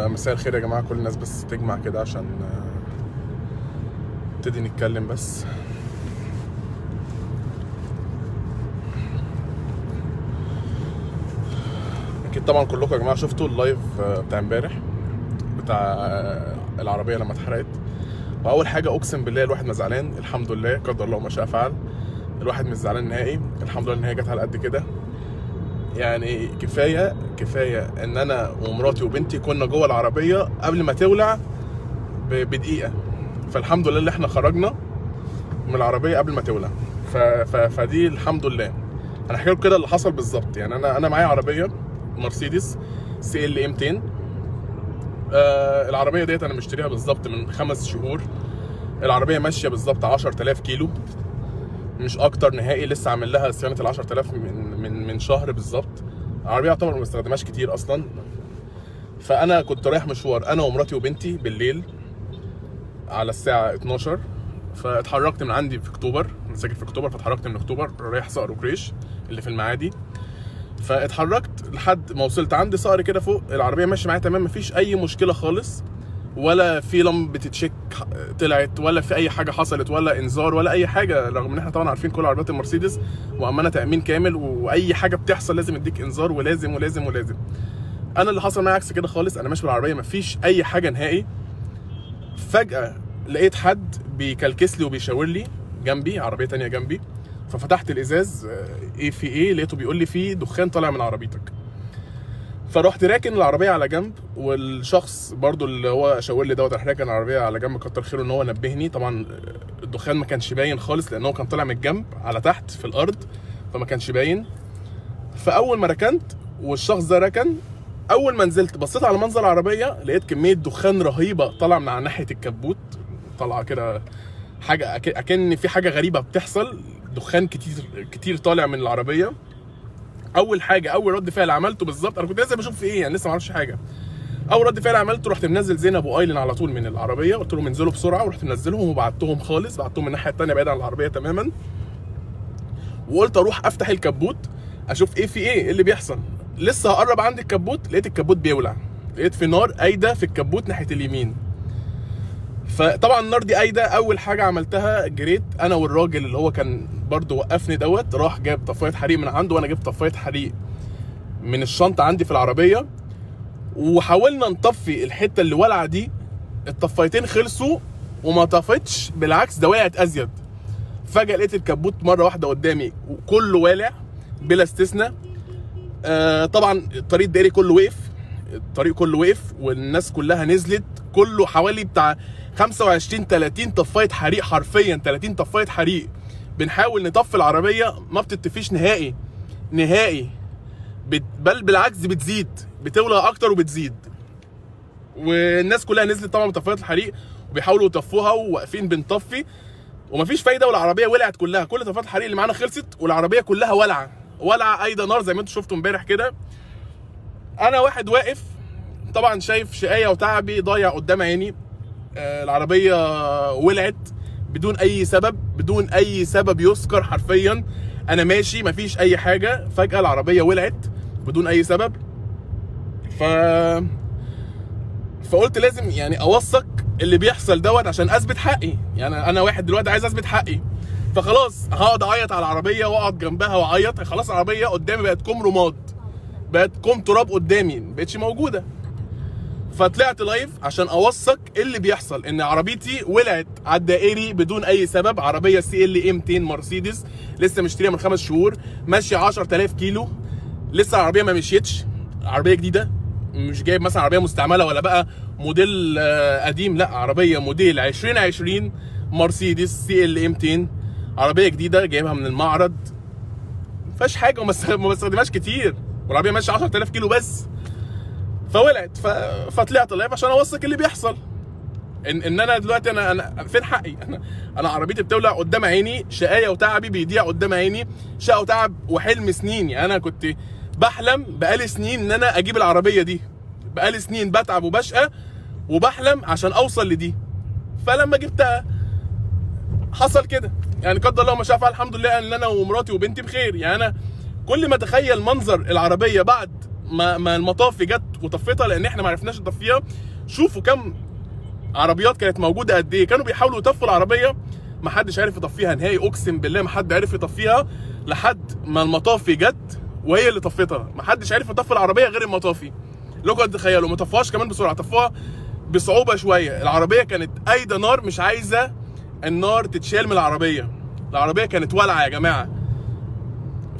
مساء الخير يا جماعة، كل الناس بس تجمع كده عشان نبتدي نتكلم. بس اكيد طبعا كلكم يا جماعة شفتوا اللايف بتاع امبارح بتاع العربية لما اتحرقت. واول حاجة اقسم بالله الواحد ما زعلان، الحمد لله، قدر الله ما شاء فعل. الواحد مش زعلان نهائي، الحمد لله ان هي جت على قد كده. يعني كفايه ان انا ومراتي وبنتي كنا جوه العربيه قبل ما تولع بدقيقه، فالحمد لله اللي احنا خرجنا من العربيه قبل ما تولع. فدي الحمد لله. انا هحكي لكم كده اللي حصل بالظبط. يعني انا معايا عربيه مرسيدس CLA 200. العربيه ديت انا مشتريها بالظبط من 5 شهور. العربيه ماشيه بالظبط 10000 كيلو، مش اكتر نهائي. لسه عامل لها صيانه ال 10000 من شهر بالظبط. العربيه يعتبر ما بستخدمهاش كتير اصلا. فانا كنت رايح مشوار انا ومراتي وبنتي بالليل على الساعه 12. فاتحركت من عندي في اكتوبر، انا ساكن في اكتوبر، فاتحركت من اكتوبر رايح صقر وكريش اللي في المعادي. فاتحركت لحد ما وصلت عند صقر كده فوق. العربيه ماشيه معايا تمام، مفيش اي مشكله خالص، ولا في لمبه تشيك طلعت، ولا في اي حاجه حصلت، ولا انذار، ولا اي حاجه. رغم ان احنا طبعا عارفين كل عربيات المرسيدس وامانه تامين كامل، واي حاجه بتحصل لازم يديك انذار، ولازم ولازم ولازم. انا اللي حصل معايا عكس كده خالص. انا ماشي بالعربيه مفيش اي حاجه نهائي. فجاه لقيت حد بيكلكس لي وبيشاور لي جنبي، عربيه تانية جنبي. ففتحت الازاز، ايه في ايه؟ لقيته بيقول لي في دخان طالع من عربيتك. فرحت راكن العربيه على جنب، والشخص برضو اللي هو شاور لي دوت راح راكن العربيه على جنب. كتر خيره ان هو نبهني. طبعا الدخان ما كانش باين خالص لان هو كان طالع من الجنب على تحت في الارض، فما كانش باين. فاول ما ركنت والشخص ده ركن، اول ما نزلت بصيت على منظر العربيه لقيت كميه دخان رهيبه طالعه من على ناحيه الكبوت، طالعه كده حاجه اكن في حاجه غريبه بتحصل. دخان كتير طالع من العربيه. اول رد فعل عملته بالظبط، انا كنت لسه بشوف في ايه، يعني لسه ما اعرفش حاجه. اول رد فعل عملته رحت منزل زينب وايلن على طول من العربيه، قلت لهم انزلوا بسرعه، ورحت منزلهم وبعتهم خالص، بعتهم من الناحيه الثانيه بعيد عن العربيه تماما. وقلت اروح افتح الكبوت اشوف ايه في ايه اللي بيحصل. لسه هقرب عند الكبوت لقيت الكبوت بيولع، لقيت في نار قايده في الكبوت ناحيه اليمين. فطبعا النار دي قايده، اول حاجه عملتها جريت انا والراجل اللي هو كان برضو وقفني دوت، راح جاب طفايه حريق من عنده، وانا جبت طفايه حريق من الشنطه عندي في العربيه، وحاولنا نطفي الحته اللي ولعه دي. الطفايتين خلصوا وما طفتش، بالعكس ده ولعت ازيد. فجاه لقيت الكبوت مره واحده قدامي وكله والع بلا استثناء. طبعا الطريق الدائري كله وقف، والناس كلها نزلت. كله حوالي بتاع 25-30 طفايه حريق، حرفيا 30 طفايه حريق. بنحاول نطفي العربيه ما بتطفيش نهائي. بل بالعكس بتزيد، بتولع اكتر وبتزيد. والناس كلها نزلت طبعا بطفايات الحريق وبيحاولوا يطفوها، وواقفين بنطفي ومفيش فايده، والعربيه ولعت كلها. كل طفايات الحريق اللي معانا خلصت والعربيه كلها ولعه قايده نار زي ما انتم شفتوا امبارح كده. انا واحد واقف طبعا شايف شقايه وتعبي ضايع قدام عيني. العربيه ولعت بدون اي سبب يذكر حرفيا. انا ماشي مفيش اي حاجه، فجاه العربيه ولعت بدون اي سبب. فقلت لازم يعني اوثق اللي بيحصل دوت عشان اثبت حقي. يعني انا واحد دلوقتي عايز اثبت حقي، فخلاص هقعد اعيط على العربيه واقعد جنبها واعيط. خلاص العربيه قدامي بقت كوم رماد، بقت كوم تراب قدامي، مبقتش موجوده. فطلعت لايف عشان اوثق اللي بيحصل، ان عربيتي ولعت على الدائري بدون اي سبب. عربيه CLA 200 مرسيدس لسه مشتريها من 5 شهور، ماشيه 10000 كيلو. لسه العربيه ما مشيتش، عربيه جديده، مش جايب مثلا عربيه مستعمله ولا بقى موديل قديم، لا عربيه موديل 2020 مرسيدس CLA 200، عربيه جديده جايبها من المعرض، ما فيهاش حاجه وما بستخدمهاش كتير، والعربيه ماشيه 10000 كيلو بس. فولعت. فطلعت لايف عشان اوثق اللي بيحصل، ان انا دلوقتي انا فين حقي. انا عربيتي بتولع قدام عيني، شقايه وتعبي بيضيع قدام عيني، شقه وتعب وحلم سنين. يعني انا كنت بحلم بقالي سنين ان انا اجيب العربيه دي، بقالي سنين بتعب وبشقى وبحلم عشان اوصل لدي. فلما جبتها حصل كده، يعني قدر الله ما شاء فعل. الحمد لله ان انا ومراتي وبنتي بخير. يعني انا كل ما تخيل منظر العربيه بعد ما المطافي جت وطفتها، لان احنا ما عرفناش نطفيها. شوفوا كم عربيات كانت موجوده قد ايه، كانوا بيحاولوا يطفوا العربيه ما حدش عارف يطفيها نهائي، اقسم بالله ما حد عارف يطفيها لحد ما المطافي جت وهي اللي طفتها. ما حدش عارف يطفي العربيه غير المطافي. لو تخيلوا ما طفوهاش كمان بسرعه، طفوها بصعوبه شويه. العربيه كانت قايده نار، مش عايزه النار تتشال من العربيه. العربيه كانت والعه يا جماعه.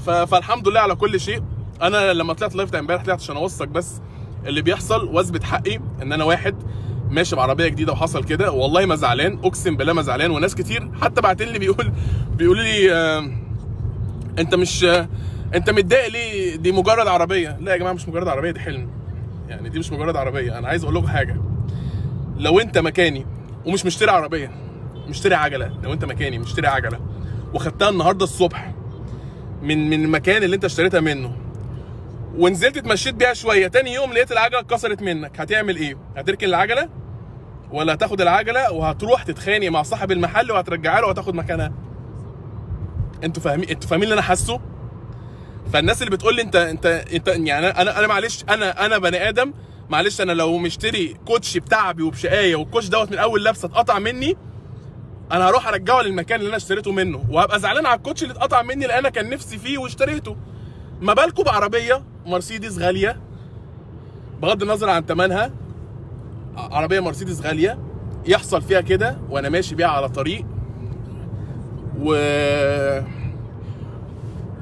فالحمد لله على كل شيء. انا لما طلعت لايف بتاع امبارح طلعت عشان اوثق بس اللي بيحصل واثبت حقي ان انا واحد ماشي بعربيه جديده وحصل كده. والله ما زعلان، اقسم بالله ما زعلان. وناس كتير حتى بعتين لي بيقولوا لي انت متضايق ليه؟ دي مجرد عربيه. لا يا جماعه مش مجرد عربيه، دي حلم. يعني دي مش مجرد عربيه. انا عايز اقول لكم حاجه، لو انت مكاني ومش مشتري عربيه، مشتري عجله، لو انت مكاني مشتري عجله وخدتها النهارده الصبح من المكان اللي انت اشتريتها منه ونزلت اتمشيت بيها شويه، تاني يوم لقيت العجله اتكسرت منك، هتعمل ايه؟ هتركن العجله ولا هتاخد العجله وهتروح تتخانق مع صاحب المحل وهترجعها له وهتاخد مكانها؟ انتوا فاهمين اللي انا حاسه؟ فالناس اللي بتقول لي انت يعني انا معلش، انا بني ادم معلش. انا لو مشتري كوتشي بتعبي وبشقايه والكوتش دوت من اول لبسه اتقطع مني، انا هروح ارجعه للمكان اللي انا اشتريته منه وهبقى زعلان على الكوتش اللي اتقطع مني لان انا كان نفسي فيه واشتريته. ما بالكم بعربيه مرسيدس غاليه بغض النظر عن ثمنها، عربيه مرسيدس غاليه يحصل فيها كده وانا ماشي بيها على طريق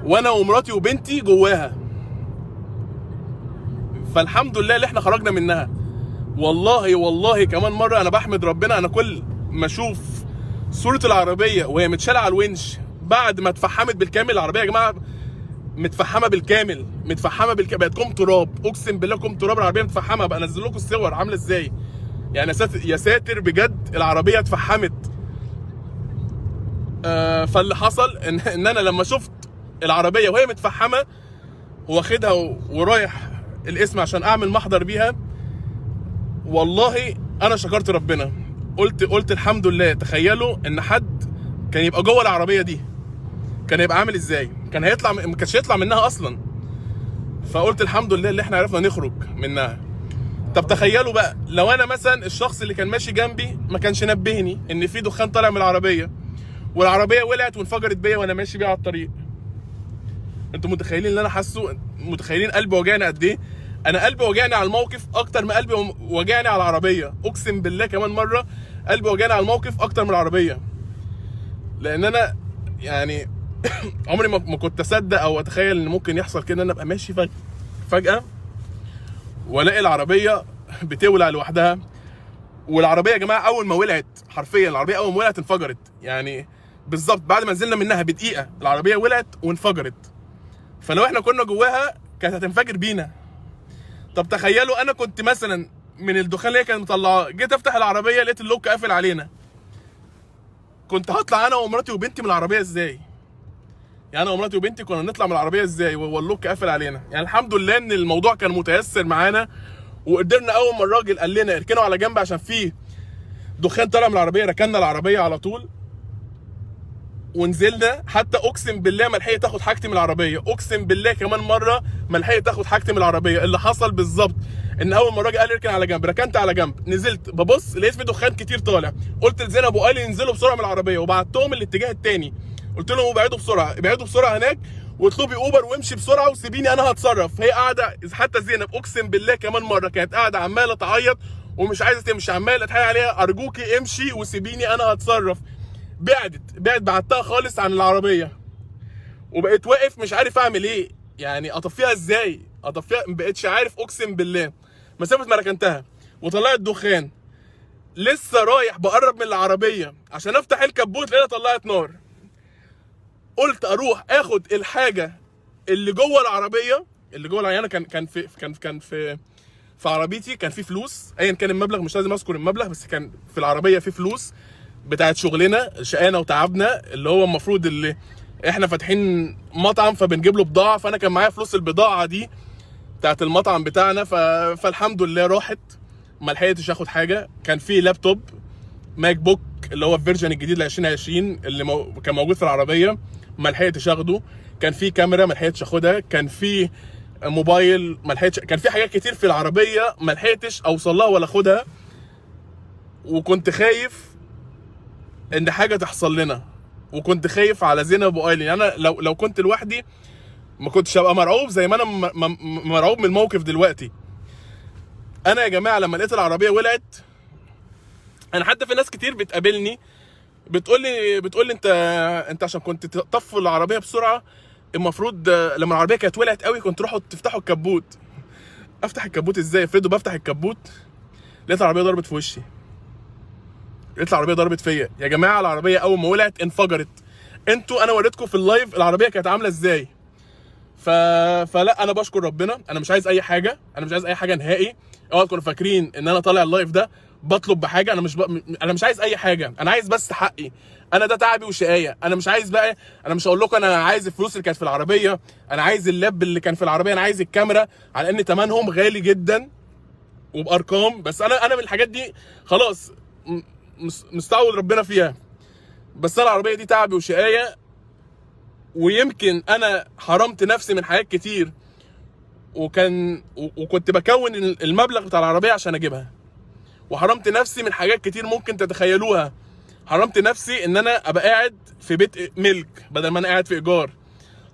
وانا ومراتي وبنتي جواها. فالحمد لله اللي احنا خرجنا منها. والله كمان مره انا بحمد ربنا. انا كل ما اشوف صوره العربيه وهي متشاله على الونش بعد ما اتفحمت بالكامل، العربيه يا جماعه متفحمه بالكامل، بقت كوم تراب، اقسم بالله كوم تراب. العربيه متفحمه، بقى انزل لكم الصور عامله ازاي. يعني يا ساتر بجد العربيه اتفحمت. فاللي حصل ان انا لما شفت العربيه وهي متفحمه واخدها ورايح القسم عشان اعمل محضر بيها، والله انا شكرت ربنا. قلت الحمد لله. تخيلوا ان حد كان يبقى جوه العربيه دي كان يبقى عامل ازاي؟ كان هيطلع، ما كانش هيطلع منها اصلا. فقلت الحمد لله اللي احنا عرفنا نخرج منها. طب تخيلوا بقى لو انا مثلا الشخص اللي كان ماشي جنبي ما كانش نبهني ان في دخان طالع من العربيه والعربيه ولعت وانفجرت بيا وانا ماشي بيها على الطريق. انتوا متخيلين اللي انا حاسه؟ متخيلين قلبي وجعني قد ايه؟ انا قلبي وجعني على الموقف اكتر ما قلبي وجعني على العربيه. اقسم بالله كمان مره قلبي وجعني على الموقف اكتر من العربيه. لان انا يعني عمري ما كنت اصدق او اتخيل ان ممكن يحصل كده، ان انا ابقى ماشي فجاه والاقي العربيه بتولع لوحدها. والعربيه يا جماعه اول ما ولعت، حرفيا العربيه اول ما ولعت انفجرت. يعني بالظبط بعد ما نزلنا منها بدقيقه العربيه ولعت وانفجرت. فلو احنا كنا جواها كانت هتنفجر بينا. طب تخيلوا انا كنت مثلا من الدخان اللي هي كانت مطلعاه جيت افتح العربيه لقيت اللوك قافل علينا، كنت هطلع انا ومراتي وبنتي من العربيه ازاي؟ يعني انا ومراتي وبنتي كنا نطلع من العربيه ازاي واللوك قافل علينا؟ يعني الحمد لله ان الموضوع كان متيسر معانا وقدرنا اول ما الراجل قال لنا اركنوا على جنب عشان فيه دخان طالع من العربيه ركننا العربيه على طول ونزلنا. حتى اقسم بالله ما لحقت تاخد حاجتي من العربيه، اقسم بالله كمان مره ما لحقت تاخد حاجتي من العربيه. اللي حصل بالظبط ان اول ما الراجل قال اركن على جنب ركنت على جنب، نزلت ببص لقيت في دخان كتير طالع، قلت لزينب وقال لي انزلوا بسرعه من العربيه وبعتهم الاتجاه الثاني. قلت لهم ابعدوا بسرعه هناك واطلبي اوبر وامشي بسرعه وسيبيني انا هتصرف. هي قاعده، حتى زينب اقسم بالله كمان مره كانت قاعده عماله تعيط ومش عايزه تمشي، عماله اتحايل عليها ارجوكي امشي وسيبيني انا هتصرف. بعدتها خالص عن العربيه وبقيت واقف مش عارف اعمل ايه. يعني اطفيها ازاي؟ ما بقتش عارف اقسم بالله. مسافه ما ركنتها وطلعت دخان، لسه رايح بقرب من العربيه عشان افتح الكبوت لقيتها طلعت نار. قلت اروح اخد الحاجه اللي جوه العربيه، انا كان في عربيتي كان في فلوس، ايا كان المبلغ مش لازم اذكر المبلغ، بس كان في العربيه في فلوس بتاعت شغلنا شقانا وتعبنا، اللي هو المفروض اللي احنا فاتحين مطعم فبنجيب له بضاعه، فانا كان معايا فلوس البضاعه دي بتاعت المطعم بتاعنا. فالحمد لله راحت ما لحقتش اخد حاجه. كان في لابتوب ماك بوك اللي هو الفيرجن الجديد ل 2020 اللي كان موجود في العربيه ما لحقتش اخده. كان في كاميرا ما لحقتش اخدها، كان في موبايل ما لحقتش، كان في حاجات كتير في العربيه ما لحقتش اوصل لها ولا اخدها. وكنت خايف ان حاجه تحصل لنا، وكنت خايف على زينب وايلين. انا لو كنت لوحدي ما كنتش هبقى مرعوب زي ما انا مرعوب من الموقف دلوقتي. انا يا جماعه لما لقيت العربيه ولعت، انا حتى في ناس كتير بتقابلني بتقول لي انت عشان كنت تطفوا العربيه بسرعه، المفروض لما العربيه كانت ولعت قوي كنت تروحوا تفتحوا الكبوت. افتح الكبوت ازاي؟ افرضوا بفتح الكبوت لقيت العربيه ضربت في وشي، لقيت العربيه ضربت فيا. يا جماعه العربيه اول ما ولعت انفجرت. انا وريتكم في اللايف العربيه كانت عامله ازاي. فلا انا بشكر ربنا، انا مش عايز اي حاجه، انا مش عايز اي حاجه نهائي. اوعوا تكونوا فاكرين ان انا طالع اللايف ده بطلب بحاجه. انا مش عايز اي حاجه، انا عايز بس حقي. انا ده تعبي وشقايه. انا مش عايز بقى، انا مش هقول لكم انا عايز الفلوس اللي كانت في العربيه، انا عايز اللاب اللي كان في العربيه، انا عايز الكاميرا، على ان ثمنهم غالي جدا وبارقام. بس انا من الحاجات دي خلاص مستعوض ربنا فيها. بس انا العربيه دي تعبي وشقايه، ويمكن انا حرمت نفسي من حاجات كتير، وكنت بكون المبلغ بتاع العربيه عشان اجيبها، وحرمت نفسي من حاجات كتير ممكن تتخيلوها. حرمت نفسي ان انا ابقى قاعد في بيت ملك بدل ما انا قاعد في ايجار.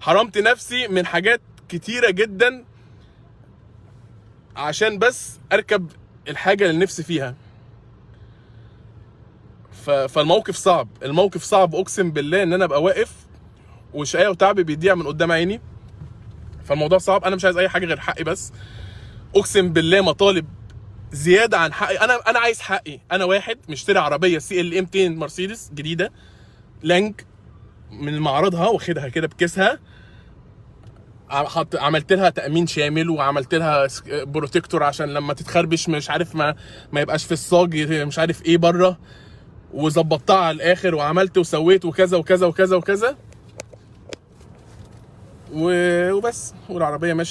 حرمت نفسي من حاجات كتيره جدا عشان بس اركب الحاجه اللي نفسي فيها. فالموقف صعب، الموقف صعب اقسم بالله، ان انا ابقى واقف وشقايه وتعبي بيضيع من قدام عيني. فالموضوع صعب. انا مش عايز اي حاجه غير حقي بس. اقسم بالله مطالب زياده عن حقي. انا عايز حقي. انا واحد مشتري عربيه CLA 200 مرسيدس جديده لانج من معرضها، واخدها كده بكيسها، عملت لها تامين شامل، وعملت لها بروتكتور عشان لما تتخربش مش عارف ما يبقاش في الصاج مش عارف ايه بره، وظبطتها على الاخر، وعملت وسويت وكذا وكذا وكذا وكذا وبس، والعربيه ماشيه.